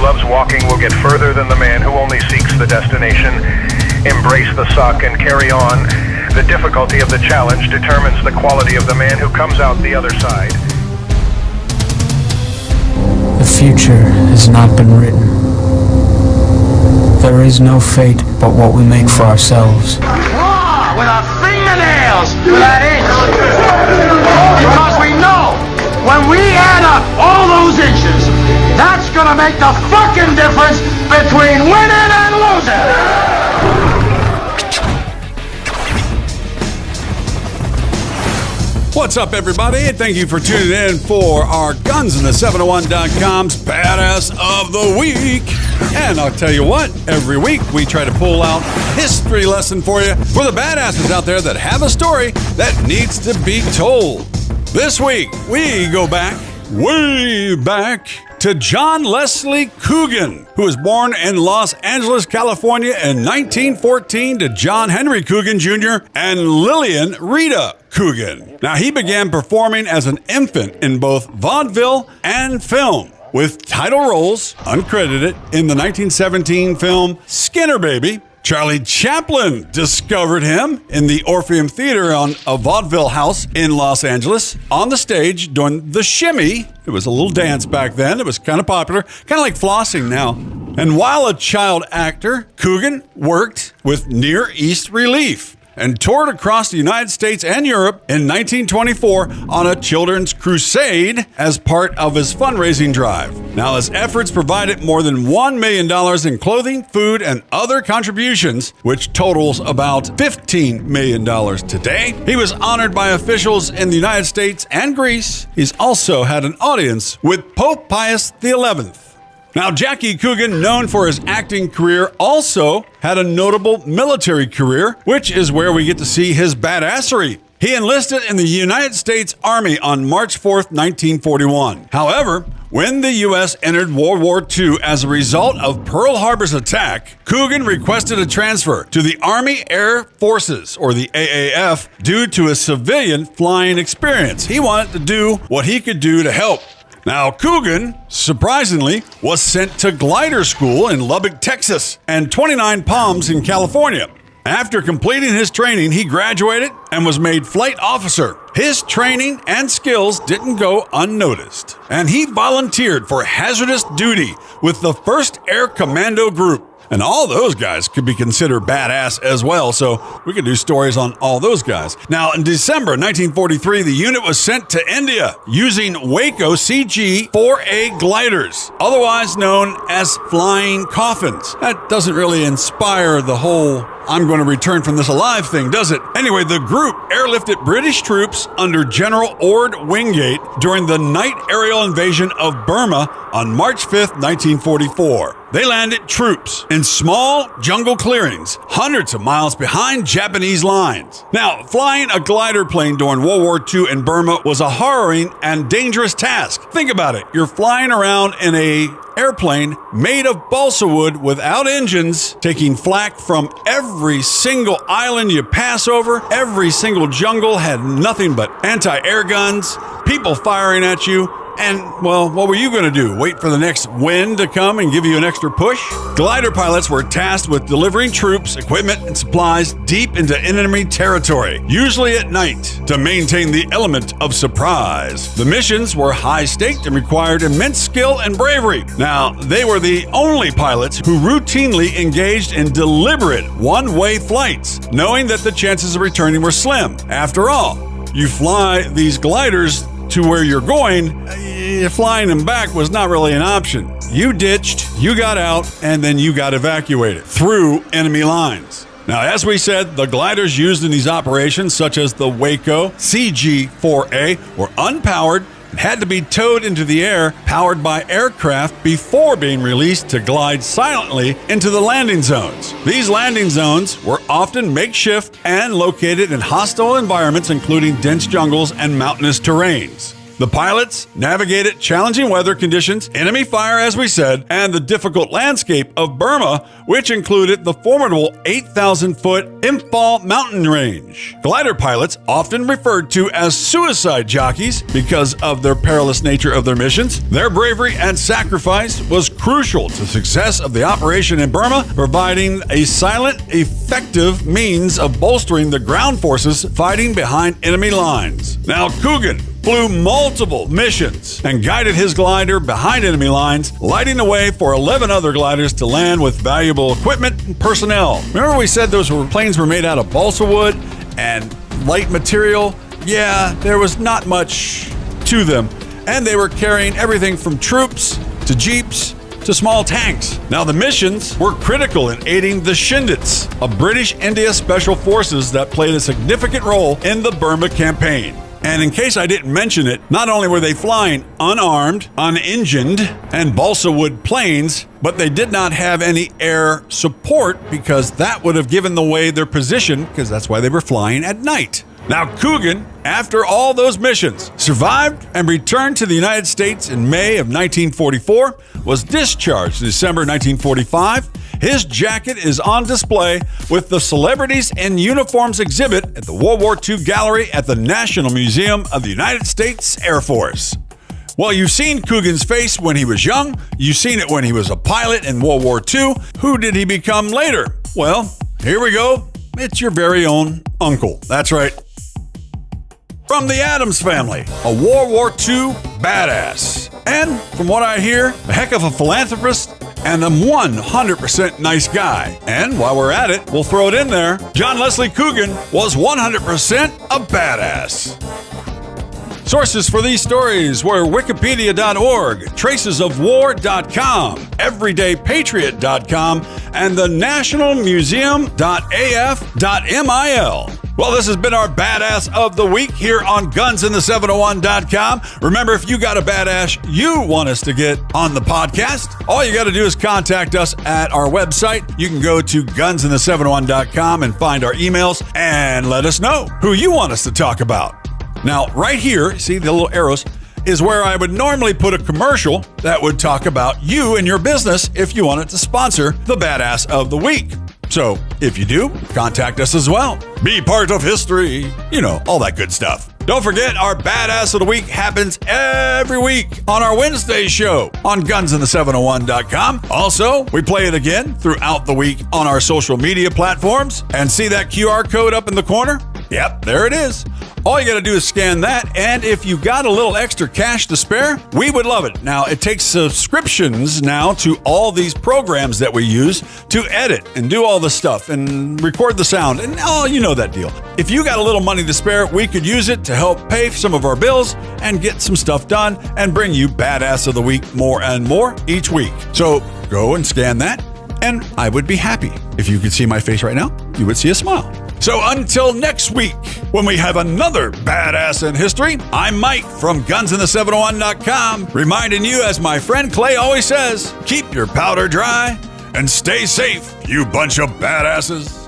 loves walking will get further than the man who only seeks the destination. Embrace the suck and carry on. The difficulty of the challenge determines the quality of the man who comes out the other side. The future has not been written. There is no fate but what we make for ourselves. Claw with our fingernails to that inch. Because we know when we add up all those inches, that's gonna make the fucking difference between winning and losing. What's up, everybody? Thank you for tuning in for our GunsInThe701.com's Badass of the Week. And I'll tell you what, every week we try to pull out a history lesson for you, for the badasses out there that have a story that needs to be told. This week, we go back, way back, to John Leslie Coogan, who was born in Los Angeles, California in 1914 to John Henry Coogan Jr. and Lillian Rita Coogan. Now, he began performing as an infant in both vaudeville and film, with title roles, uncredited, in the 1917 film Skinner Baby. Charlie Chaplin discovered him in the Orpheum Theater on a vaudeville house in Los Angeles on the stage doing the shimmy. It was a little dance back then. It was kind of popular, kind of like flossing now. And while a child actor, Coogan worked with Near East Relief and toured across the United States and Europe in 1924 on a children's crusade as part of his fundraising drive. Now, his efforts provided more than $1 million in clothing, food, and other contributions, which totals about $15 million today. He was honored by officials in the United States and Greece. He's also had an audience with Pope Pius XI. Now, Jackie Coogan, known for his acting career, also had a notable military career, which is where we get to see his badassery. He enlisted in the United States Army on March 4th, 1941. However, when the U.S. entered World War II as a result of Pearl Harbor's attack, Coogan requested a transfer to the Army Air Forces, or the AAF, due to his civilian flying experience. He wanted to do what he could do to help. Now, Coogan, surprisingly, was sent to glider school in Lubbock, Texas, and 29 Palms in California. After completing his training, he graduated and was made flight officer. His training and skills didn't go unnoticed, and he volunteered for hazardous duty with the 1st Air Commando Group. And all those guys could be considered badass as well, so we could do stories on all those guys. Now, in December 1943, the unit was sent to India using Waco CG-4A gliders, otherwise known as flying coffins. That doesn't really inspire the whole I'm going to return from this alive thing, does it? Anyway, the group airlifted British troops under General Ord Wingate during the night aerial invasion of Burma on March 5th, 1944. They landed troops in small jungle clearings, hundreds of miles behind Japanese lines. Now, flying a glider plane during World War II in Burma was a harrowing and dangerous task. Think about it. You're flying around in an airplane made of balsa wood without engines, taking flak from every single island you pass over. Every single jungle had nothing but anti-air guns, people firing at you. And, well, what were you going to do? Wait for the next wind to come and give you an extra push? Glider pilots were tasked with delivering troops, equipment, and supplies deep into enemy territory, usually at night, to maintain the element of surprise. The missions were high-staked and required immense skill and bravery. Now, they were the only pilots who routinely engaged in deliberate one-way flights, knowing that the chances of returning were slim. After all, you fly these gliders to where you're going, flying them back was not really an option. You ditched, you got out, and then you got evacuated through enemy lines. Now, as we said, the gliders used in these operations, such as the Waco CG-4A, were unpowered and had to be towed into the air, powered by aircraft, before being released to glide silently into the landing zones. These landing zones were often makeshift and located in hostile environments, including dense jungles and mountainous terrains. The pilots navigated challenging weather conditions, enemy fire, as we said, and the difficult landscape of Burma, which included the formidable 8,000-foot Imphal mountain range. Glider pilots, often referred to as suicide jockeys because of their perilous nature of their missions, their bravery and sacrifice was crucial crucial to the success of the operation in Burma, providing a silent, effective means of bolstering the ground forces fighting behind enemy lines. Now, Coogan flew multiple missions and guided his glider behind enemy lines, lighting the way for 11 other gliders to land with valuable equipment and personnel. Remember we said those planes were made out of balsa wood and light material? Yeah, there was not much to them. And they were carrying everything from troops to jeeps to small tanks. Now, the missions were critical in aiding the Shindits, a British India special forces that played a significant role in the Burma campaign. And in case I didn't mention it, not only were they flying unarmed, unengined, and balsa wood planes, but they did not have any air support because that would have given away their position, because that's why they were flying at night. Now, Coogan, after all those missions, survived and returned to the United States in May of 1944, was discharged in December 1945. His jacket is on display with the Celebrities in Uniforms exhibit at the World War II Gallery at the National Museum of the United States Air Force. Well, you've seen Coogan's face when he was young. You've seen it when he was a pilot in World War II. Who did he become later? Well, here we go. It's your very own uncle. That's right. From the Addams family, a World War II badass. And from what I hear, a heck of a philanthropist and a 100% nice guy. And while we're at it, we'll throw it in there. John Leslie Coogan was 100% a badass. Sources for these stories were Wikipedia.org, tracesofwar.com, everydaypatriot.com, and the nationalmuseum.af.mil. Well, this has been our Badass of the Week here on GunsIn701.com. Remember, if you got a badass you want us to get on the podcast, all you got to do is contact us at our website. You can go to GunsIn701.com and find our emails and let us know who you want us to talk about. Now, right here, see the little arrows, is where I would normally put a commercial that would talk about you and your business if you wanted to sponsor the Badass of the Week. So, if you do, contact us as well. Be part of history. You know, all that good stuff. Don't forget, our Badass of the Week happens every week on our Wednesday show on GunsIn701.com. Also, we play it again throughout the week on our social media platforms. And see that QR code up in the corner? Yep, there it is. All you got to do is scan that, and if you got a little extra cash to spare, we would love it. Now, it takes subscriptions now to all these programs that we use to edit and do all the stuff and record the sound, and you know that deal. If you got a little money to spare, we could use it to help pay some of our bills and get some stuff done and bring you Badass of the Week more and more each week. So go and scan that, and I would be happy. If you could see my face right now, you would see a smile. So until next week, when we have another Badass in History, I'm Mike from GunsIn701.com, reminding you, as my friend Clay always says, keep your powder dry and stay safe, you bunch of badasses.